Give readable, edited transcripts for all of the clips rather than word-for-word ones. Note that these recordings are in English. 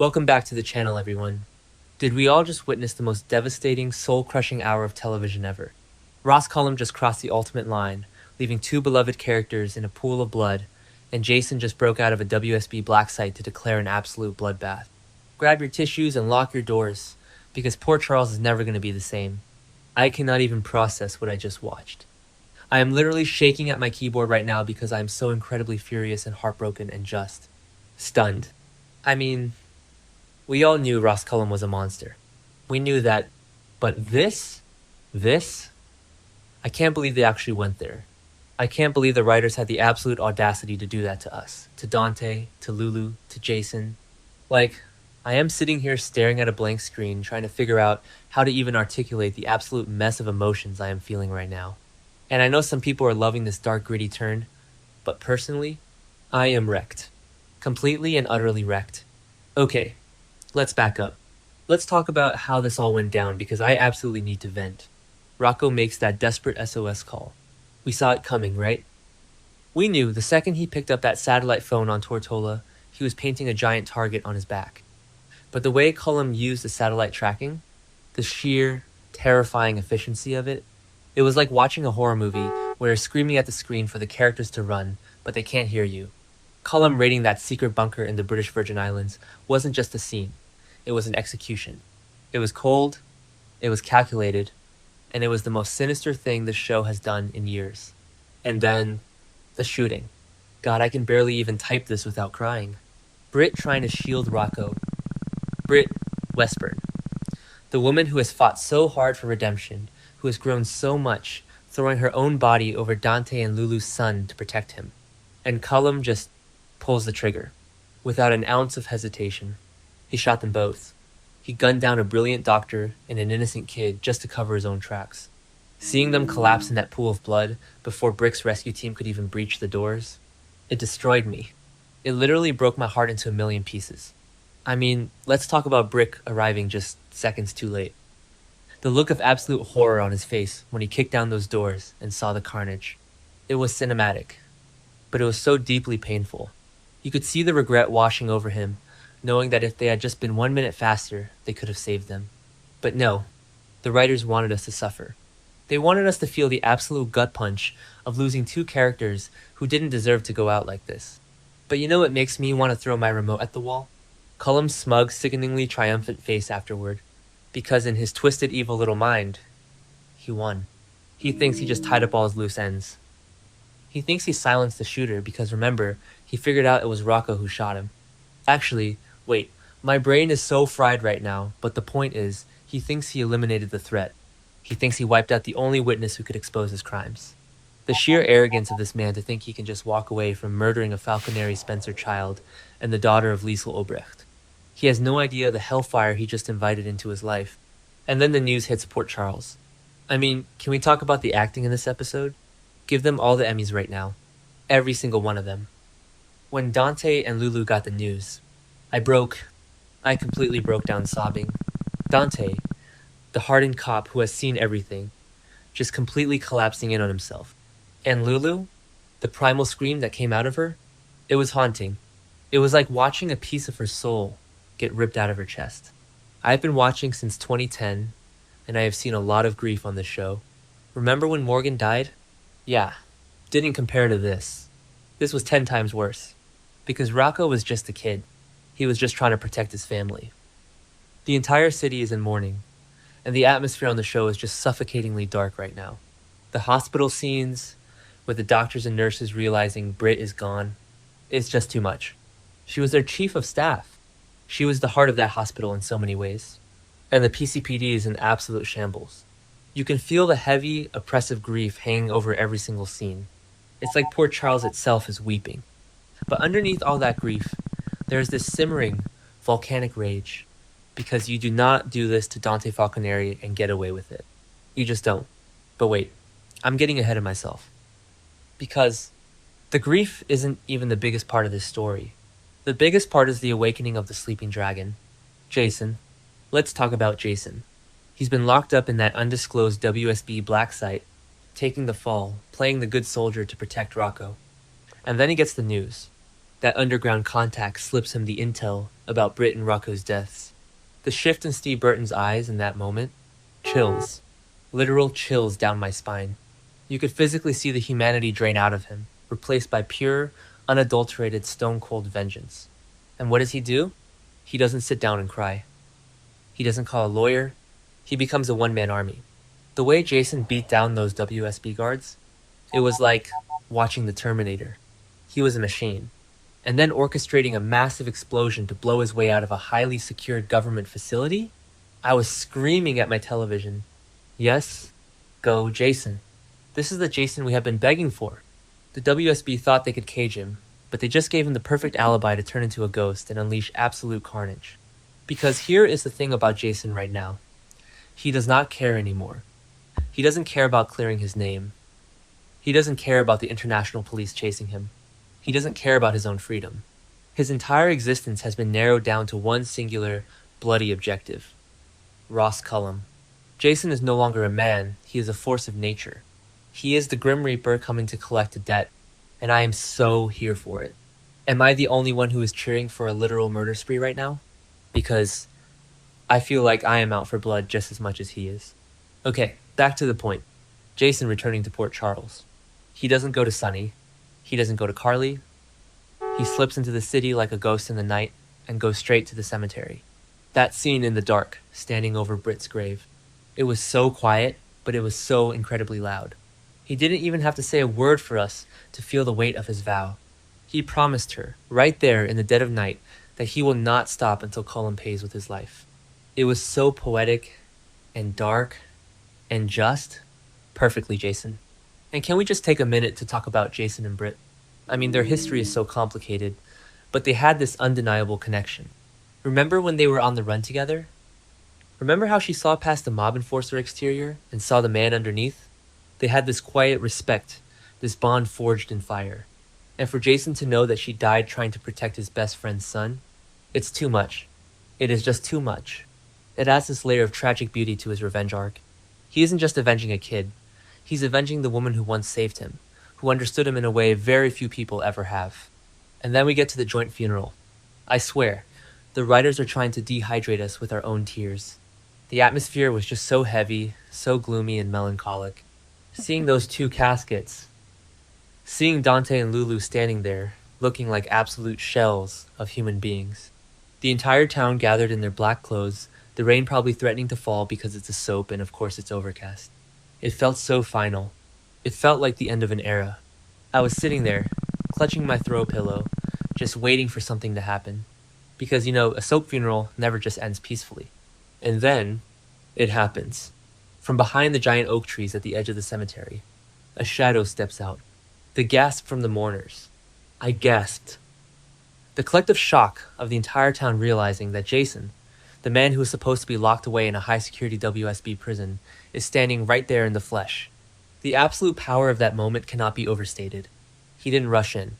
Welcome back to the channel, everyone. Did we all just witness the most devastating, soul-crushing hour of television ever? Ross Cullum just crossed the ultimate line, leaving two beloved characters in a pool of blood, and Jason just broke out of a WSB black site to declare an absolute bloodbath. Grab your tissues and lock your doors, because poor Charles is never going to be the same. I cannot even process what I just watched. I am literally shaking at my keyboard right now because I am so incredibly furious and heartbroken and just stunned. I mean, we all knew Ross Cullum was a monster. We knew that, but this, I can't believe they actually went there. I can't believe the writers had the absolute audacity to do that to us, to Dante, to Lulu, to Jason. Like, I am sitting here staring at a blank screen trying to figure out how to even articulate the absolute mess of emotions I am feeling right now. And I know some people are loving this dark, gritty turn, but personally, I am wrecked. Completely and utterly wrecked. Okay. Let's back up. Let's talk about how this all went down because I absolutely need to vent. Rocco makes that desperate SOS call. We saw it coming, right? We knew the second he picked up that satellite phone on Tortola, he was painting a giant target on his back. But the way Cullum used the satellite tracking, the sheer, terrifying efficiency of it, it was like watching a horror movie where you're screaming at the screen for the characters to run, but they can't hear you. Cullum raiding that secret bunker in the British Virgin Islands wasn't just a scene. It was an execution. It was cold, it was calculated, and it was the most sinister thing this show has done in years. And then, the shooting. God, I can barely even type this without crying. Britt trying to shield Rocco. Britt Westburn. The woman who has fought so hard for redemption, who has grown so much, throwing her own body over Dante and Lulu's son to protect him. And Cullum just pulls the trigger, without an ounce of hesitation. He shot them both. He gunned down a brilliant doctor and an innocent kid just to cover his own tracks. Seeing them collapse in that pool of blood before Brick's rescue team could even breach the doors, it destroyed me. It literally broke my heart into a million pieces. I mean, let's talk about Brick arriving just seconds too late. The look of absolute horror on his face when he kicked down those doors and saw the carnage. It was cinematic, but it was so deeply painful. You could see the regret washing over him, knowing that if they had just been 1 minute faster, they could have saved them. But no, the writers wanted us to suffer. They wanted us to feel the absolute gut punch of losing two characters who didn't deserve to go out like this. But you know what makes me want to throw my remote at the wall? Cullum's smug, sickeningly triumphant face afterward. Because in his twisted, evil little mind, he won. He thinks he just tied up all his loose ends. He thinks he silenced the shooter because remember, he figured out it was Rocco who shot him. Actually, wait, my brain is so fried right now, but the point is, he thinks he eliminated the threat. He thinks he wiped out the only witness who could expose his crimes. The sheer arrogance of this man to think he can just walk away from murdering a Falconeri Spencer child and the daughter of Liesl Obrecht. He has no idea the hellfire he just invited into his life. And then the news hits Port Charles. I mean, can we talk about the acting in this episode? Give them all the Emmys right now. Every single one of them. When Dante and Lulu got the news, I completely broke down sobbing. Dante, the hardened cop who has seen everything, just completely collapsing in on himself. And Lulu, the primal scream that came out of her, it was haunting. It was like watching a piece of her soul get ripped out of her chest. I've been watching since 2010, and I have seen a lot of grief on this show. Remember when Morgan died? Yeah, didn't compare to this. This was 10 times worse. Because Rocco was just a kid. He was just trying to protect his family. The entire city is in mourning, and the atmosphere on the show is just suffocatingly dark right now. The hospital scenes, with the doctors and nurses realizing Britt is gone, it's just too much. She was their chief of staff. She was the heart of that hospital in so many ways. And the PCPD is in absolute shambles. You can feel the heavy, oppressive grief hanging over every single scene. It's like Port Charles itself is weeping. But underneath all that grief, there is this simmering, volcanic rage. Because you do not do this to Dante Falconeri and get away with it. You just don't. But wait, I'm getting ahead of myself. Because the grief isn't even the biggest part of this story. The biggest part is the awakening of the sleeping dragon. Jason. Let's talk about Jason. He's been locked up in that undisclosed WSB black site, taking the fall, playing the good soldier to protect Rocco. And then he gets the news. That underground contact slips him the intel about Britt and Rocco's deaths. The shift in Steve Burton's eyes in that moment, chills. Literal chills down my spine. You could physically see the humanity drain out of him, replaced by pure, unadulterated, stone-cold vengeance. And what does he do? He doesn't sit down and cry. He doesn't call a lawyer. He becomes a one-man army. The way Jason beat down those WSB guards, it was like watching the Terminator. He was a machine. And then orchestrating a massive explosion to blow his way out of a highly secured government facility? I was screaming at my television. Yes, go Jason. This is the Jason we have been begging for. The WSB thought they could cage him, but they just gave him the perfect alibi to turn into a ghost and unleash absolute carnage. Because here is the thing about Jason right now. He does not care anymore. He doesn't care about clearing his name. He doesn't care about the international police chasing him. He doesn't care about his own freedom. His entire existence has been narrowed down to one singular, bloody objective. Ross Cullum. Jason is no longer a man, he is a force of nature. He is the Grim Reaper coming to collect a debt, and I am so here for it. Am I the only one who is cheering for a literal murder spree right now? Because I feel like I am out for blood just as much as he is. Okay, back to the point. Jason returning to Port Charles. He doesn't go to Sunny. He doesn't go to Carly. He slips into the city like a ghost in the night and goes straight to the cemetery. That scene in the dark, standing over Britt's grave. It was so quiet, but it was so incredibly loud. He didn't even have to say a word for us to feel the weight of his vow. He promised her, right there in the dead of night, that he will not stop until Cullum pays with his life. It was so poetic and dark and just. Perfectly, Jason. And can we just take a minute to talk about Jason and Britt? I mean, their history is so complicated, but they had this undeniable connection. Remember when they were on the run together? Remember how she saw past the mob enforcer exterior and saw the man underneath? They had this quiet respect, this bond forged in fire. And for Jason to know that she died trying to protect his best friend's son, it's too much. It is just too much. It adds this layer of tragic beauty to his revenge arc. He isn't just avenging a kid. He's avenging the woman who once saved him, who understood him in a way very few people ever have. And then we get to the joint funeral. I swear, the writers are trying to dehydrate us with our own tears. The atmosphere was just so heavy, so gloomy and melancholic. Seeing those two caskets, seeing Dante and Lulu standing there, looking like absolute shells of human beings. The entire town gathered in their black clothes, the rain probably threatening to fall because it's a soap and of course it's overcast. It felt so final. It felt like the end of an era. I was sitting there, clutching my throw pillow, just waiting for something to happen. Because, a soap funeral never just ends peacefully. And then, it happens. From behind the giant oak trees at the edge of the cemetery, a shadow steps out. The gasp from the mourners. I gasped. The collective shock of the entire town realizing that Jason, the man who was supposed to be locked away in a high-security WSB prison, is standing right there in the flesh. The absolute power of that moment cannot be overstated. He didn't rush in.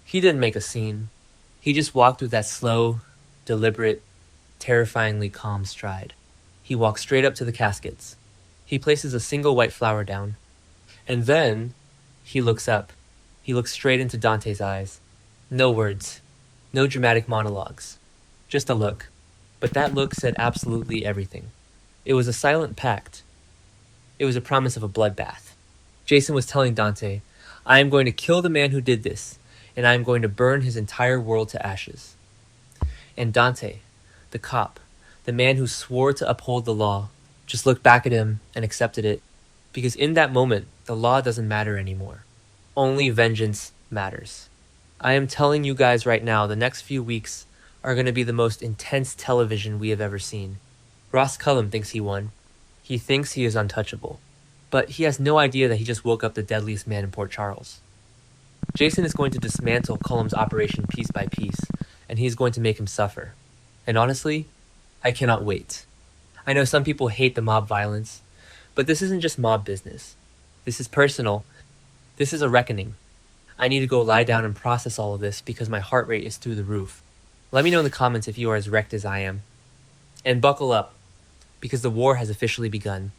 He didn't make a scene. He just walked with that slow, deliberate, terrifyingly calm stride. He walks straight up to the caskets. He places a single white flower down. And then, he looks up. He looks straight into Dante's eyes. No words. No dramatic monologues. Just a look. But that look said absolutely everything. It was a silent pact. It was a promise of a bloodbath. Jason was telling Dante, I am going to kill the man who did this, and I am going to burn his entire world to ashes. And Dante, the cop, the man who swore to uphold the law, just looked back at him and accepted it, because in that moment, the law doesn't matter anymore. Only vengeance matters. I am telling you guys right now, the next few weeks are going to be the most intense television we have ever seen. Ross Cullum thinks he won. He thinks he is untouchable. But he has no idea that he just woke up the deadliest man in Port Charles. Jason is going to dismantle Cullum's operation piece by piece, and he's going to make him suffer. And honestly, I cannot wait. I know some people hate the mob violence, but this isn't just mob business. This is personal. This is a reckoning. I need to go lie down and process all of this because my heart rate is through the roof. Let me know in the comments if you are as wrecked as I am. And buckle up, because the war has officially begun.